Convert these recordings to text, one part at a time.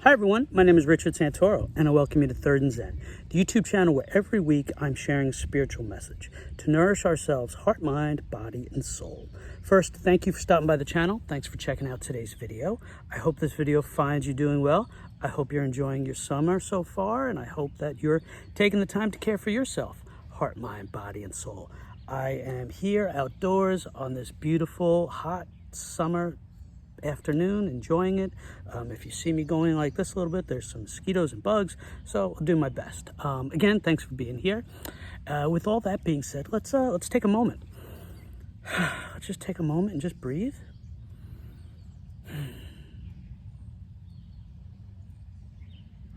Hi everyone, my name is Richard Santoro and I welcome you to Third and Zen, the YouTube channel where every week I'm sharing a spiritual message to nourish ourselves, heart, mind, body, and soul. First, thank you for stopping by the channel. Thanks for checking out today's video. I hope this video finds you doing well. I hope you're enjoying your summer so far, and I hope that you're taking the time to care for yourself, heart, mind, body, and soul. I am here outdoors on this beautiful, hot summer afternoon, enjoying it. If you see me going like this a little bit, there's some mosquitoes and bugs, so I'll do my best. Again, thanks for being here. With all that being said, let's take a moment. Let's just take a moment and just breathe.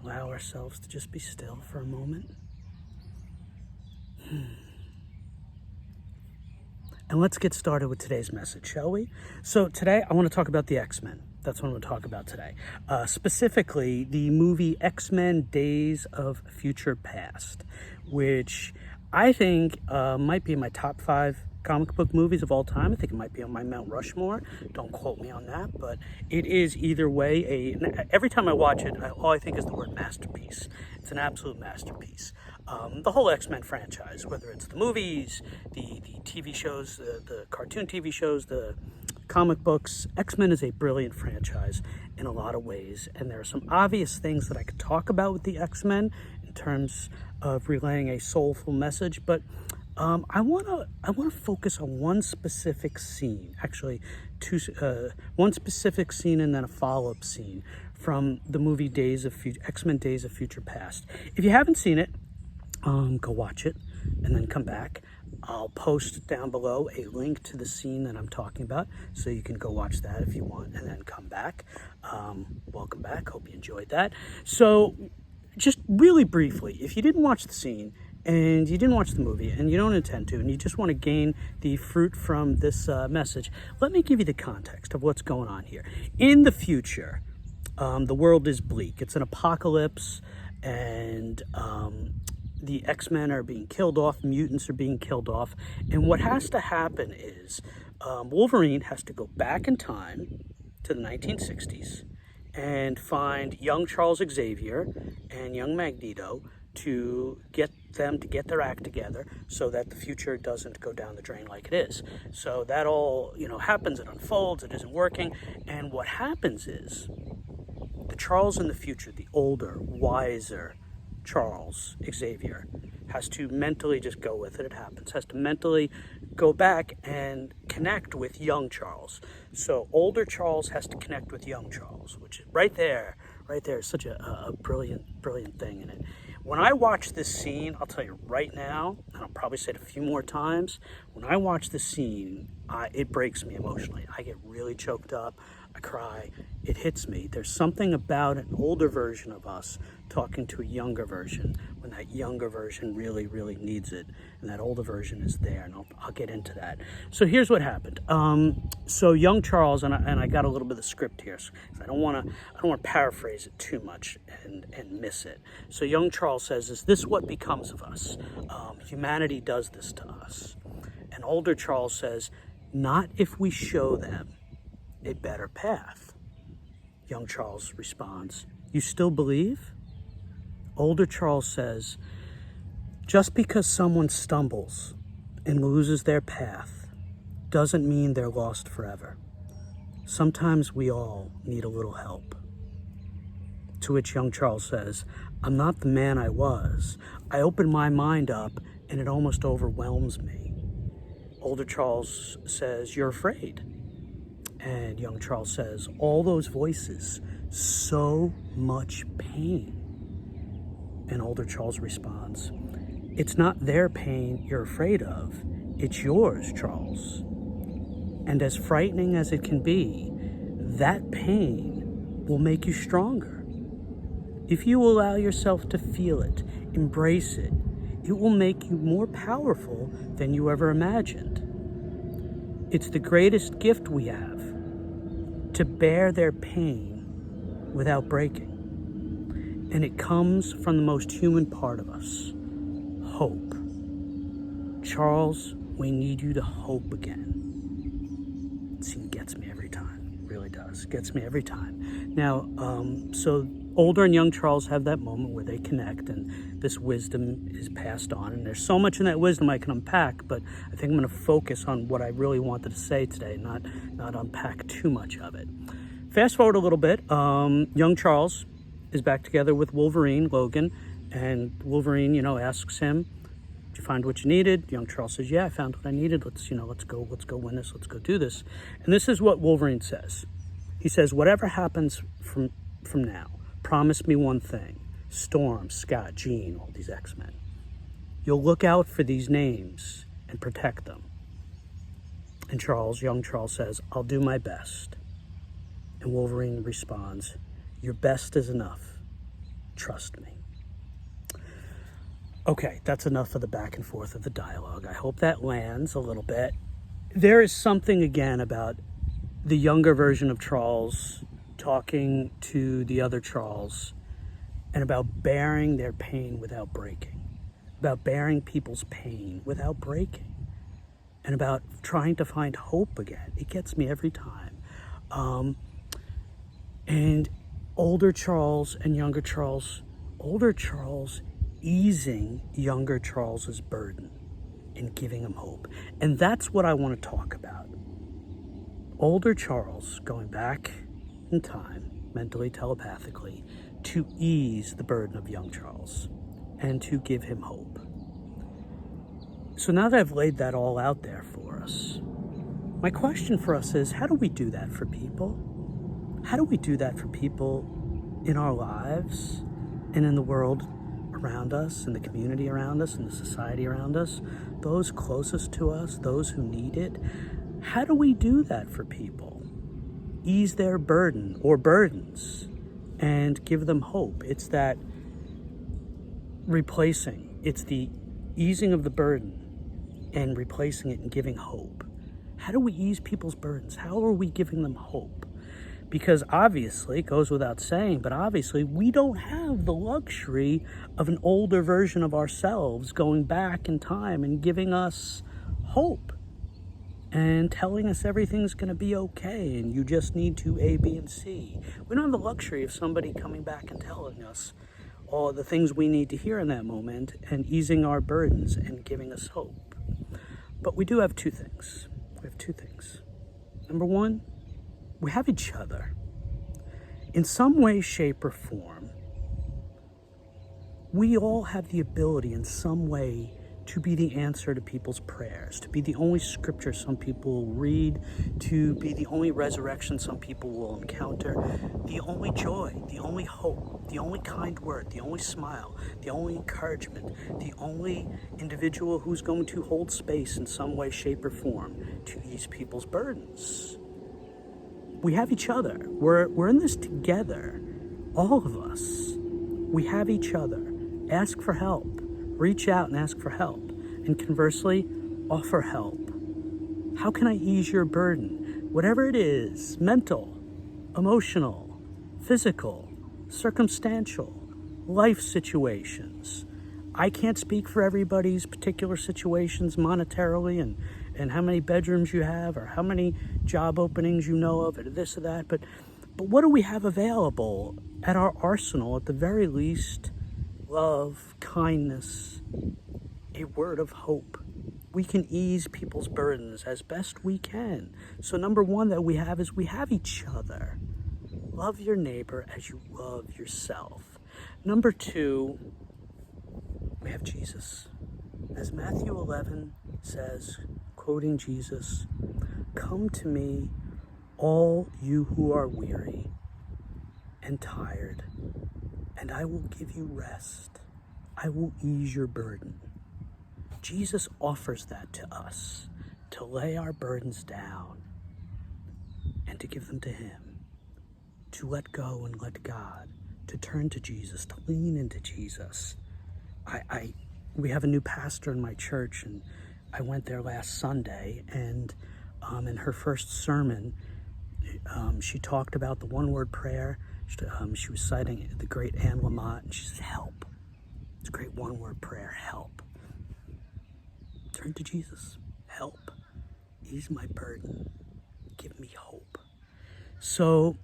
Allow ourselves to just be still for a moment. And let's get started with today's message, shall we? So today I want to talk about the X-Men. That's what I'm going to talk about today. Specifically, the movie X-Men Days of Future Past, which I think might be in my top 5 comic book movies of all time. I think it might be on my Mount Rushmore. Don't quote me on that, but it is either way every time I watch it, all I think is the word masterpiece. It's an absolute masterpiece. The whole X-Men franchise, whether it's the movies, the TV shows, the cartoon TV shows, the comic books, X-Men is a brilliant franchise in a lot of ways. And there are some obvious things that I could talk about with the X-Men in terms of relaying a soulful message, but I want to focus on one specific scene, actually one specific scene and then a follow-up scene from the movie X-Men Days of Future Past. If you haven't seen it, go watch it and then come back. I'll post down below a link to the scene that I'm talking about, so you can go watch that if you want and then come back. Welcome back. Hope you enjoyed that. So just really briefly, if you didn't watch the scene and you didn't watch the movie and you don't intend to, and you just want to gain the fruit from this message, let me give you the context of what's going on here. In the future, the world is bleak. It's an apocalypse, and the X-Men are being killed off, mutants are being killed off, and what has to happen is Wolverine has to go back in time to the 1960s and find young Charles Xavier and young Magneto to get them to get their act together so that the future doesn't go down the drain like it is. So that all, happens, it unfolds, it isn't working, and what happens is the Charles in the future, the older, wiser Charles Xavier, has to mentally just go with it. It happens. Has to mentally go back and connect with young Charles. So older Charles has to connect with young Charles, which is right there is such a brilliant thing in it. When I watch this scene, I'll tell you right now, and I'll probably say it a few more times, when I watch this scene, it breaks me emotionally. I get really choked up. I cry. It hits me. There's something about an older version of us talking to a younger version when that younger version really, really needs it, and that older version is there, and I'll get into that. So here's what happened. So young Charles, and I got a little bit of the script here, so I don't want to paraphrase it too much and miss it. So young Charles says, "Is this what becomes of us? Humanity does this to us." And older Charles says, "Not if we show them a better path." Young Charles responds, "You still believe?" Older Charles says, "Just because someone stumbles and loses their path doesn't mean they're lost forever. Sometimes we all need a little help." To which young Charles says, "I'm not the man I was. I open my mind up and it almost overwhelms me." Older Charles says, "You're afraid." And young Charles says, "All those voices, so much pain." And older Charles responds, "It's not their pain you're afraid of, it's yours, Charles. And as frightening as it can be, that pain will make you stronger. If you allow yourself to feel it, embrace it, it will make you more powerful than you ever imagined. It's the greatest gift we have, to bear their pain without breaking. And it comes from the most human part of us, hope. Charles, we need you to hope again." See, it gets me every time. It really does. It gets me every time. Now, so older and young Charles have that moment where they connect and this wisdom is passed on. And there's so much in that wisdom I can unpack, but I think I'm going to focus on what I really wanted to say today, not unpack too much of it. Fast forward a little bit. Young Charles is back together with Wolverine, Logan, and Wolverine, asks him, "Did you find what you needed?" Young Charles says, "Yeah, I found what I needed. Let's go win this. Let's go do this." And this is what Wolverine says. He says, "Whatever happens from now, promise me one thing. Storm, Scott, Jean, all these X-Men. You'll look out for these names and protect them." And young Charles says, "I'll do my best." And Wolverine responds, "Your best is enough. Trust me." Okay, that's enough of the back and forth of the dialogue. I hope that lands a little bit. There is something, again, about the younger version of Charles talking to the other Charles and about bearing their pain without breaking, about bearing people's pain without breaking, and about trying to find hope again. It gets me every time. And older Charles and younger Charles, older Charles easing younger Charles's burden and giving him hope. And that's what I want to talk about. Older Charles going back in time, mentally, telepathically, to ease the burden of young Charles and to give him hope. So now that I've laid that all out there for us, my question for us is, how do we do that for people? How do we do that for people in our lives and in the world around us, in the community around us, in the society around us, those closest to us, those who need it? How do we do that for people? Ease their burden or burdens and give them hope. It's that replacing. It's the easing of the burden and replacing it and giving hope. How do we ease people's burdens? How are we giving them hope? Because obviously, it goes without saying, but obviously we don't have the luxury of an older version of ourselves going back in time and giving us hope and telling us everything's going to be okay and you just need to A, B, and C. We don't have the luxury of somebody coming back and telling us all the things we need to hear in that moment and easing our burdens and giving us hope. But we do have two things. We have two things. Number one, we have each other. In some way, shape, or form, we all have the ability in some way to be the answer to people's prayers, to be the only scripture some people will read, to be the only resurrection some people will encounter, the only joy, the only hope, the only kind word, the only smile, the only encouragement, the only individual who's going to hold space in some way, shape, or form to ease people's burdens. We have each other. We're in this together, all of us. We have each other. Ask for help. Reach out and ask for help. And conversely, offer help. How can I ease your burden? Whatever it is, mental, emotional, physical, circumstantial, life situations. I can't speak for everybody's particular situations monetarily and how many bedrooms you have or how many job openings you know of or this or that. But what do we have available at our arsenal at the very least? Love, kindness, a word of hope. We can ease people's burdens as best we can. So number one that we have is we have each other. Love your neighbor as you love yourself. Number two, we have Jesus. As Matthew 11 says, quoting Jesus, "Come to me, all you who are weary and tired, and I will give you rest. I will ease your burden." Jesus offers that to us, to lay our burdens down and to give them to Him, to let go and let God, to turn to Jesus, to lean into Jesus. We have a new pastor in my church, and I went there last Sunday, and in her first sermon, she talked about the one-word prayer. She was citing the great Anne Lamott, and she said, help. It's a great one-word prayer, help. Turn to Jesus, help. Ease my burden, give me hope. So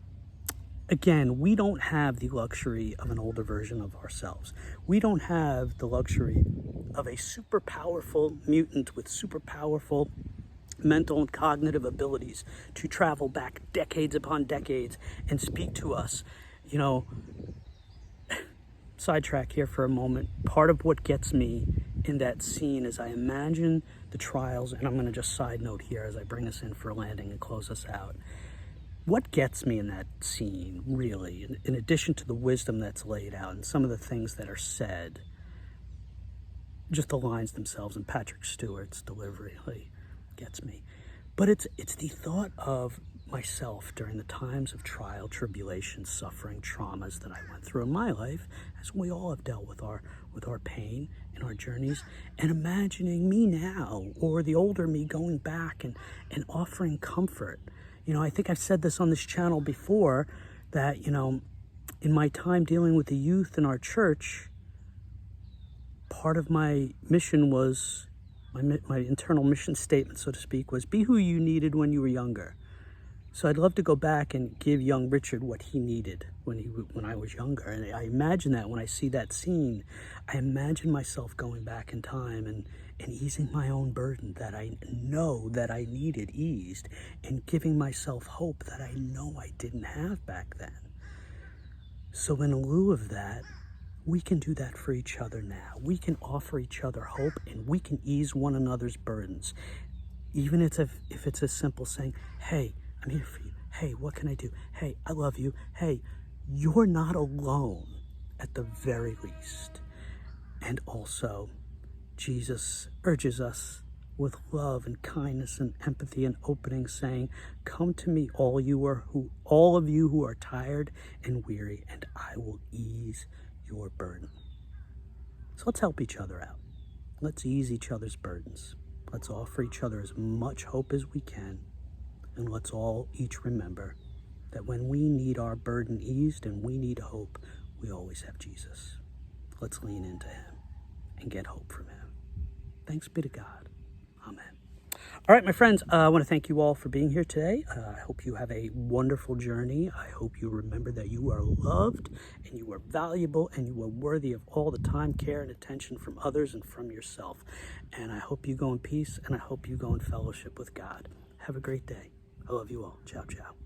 Again, we don't have the luxury of an older version of ourselves. We don't have the luxury of a super powerful mutant with super powerful mental and cognitive abilities to travel back decades upon decades and speak to us. You know, sidetrack here for a moment. Part of what gets me in that scene is I imagine the trials, and I'm going to just side note here as I bring us in for a landing and close us out. What gets me in that scene, really, in addition to the wisdom that's laid out and some of the things that are said, just the lines themselves and Patrick Stewart's delivery really gets me. But it's the thought of myself during the times of trial, tribulation, suffering, traumas that I went through in my life, as we all have dealt with our pain in our journeys, and imagining me now, or the older me, going back and offering comfort. You know, I think I've said this on this channel before, that, you know, in my time dealing with the youth in our church, part of my mission was, my internal mission statement, so to speak, was be who you needed when you were younger. So I'd love to go back and give young Richard what he needed when I was younger. And I imagine that when I see that scene, I imagine myself going back in time and easing my own burden that I know that I needed eased, and giving myself hope that I know I didn't have back then. So in lieu of that, we can do that for each other now. We can offer each other hope, and we can ease one another's burdens. Even if it's as simple saying, hey, I'm here for you. Hey, what can I do? Hey, I love you. Hey, you're not alone at the very least. And also, Jesus urges us with love and kindness and empathy and opening, saying, come to me, all of you who are tired and weary, and I will ease your burden. So let's help each other out. Let's ease each other's burdens. Let's offer each other as much hope as we can. And let's all each remember that when we need our burden eased and we need hope, we always have Jesus. Let's lean into him and get hope from him. Thanks be to God. Amen. All right, my friends, I want to thank you all for being here today. I hope you have a wonderful journey. I hope you remember that you are loved and you are valuable and you are worthy of all the time, care, and attention from others and from yourself. And I hope you go in peace, and I hope you go in fellowship with God. Have a great day. I love you all. Ciao, ciao.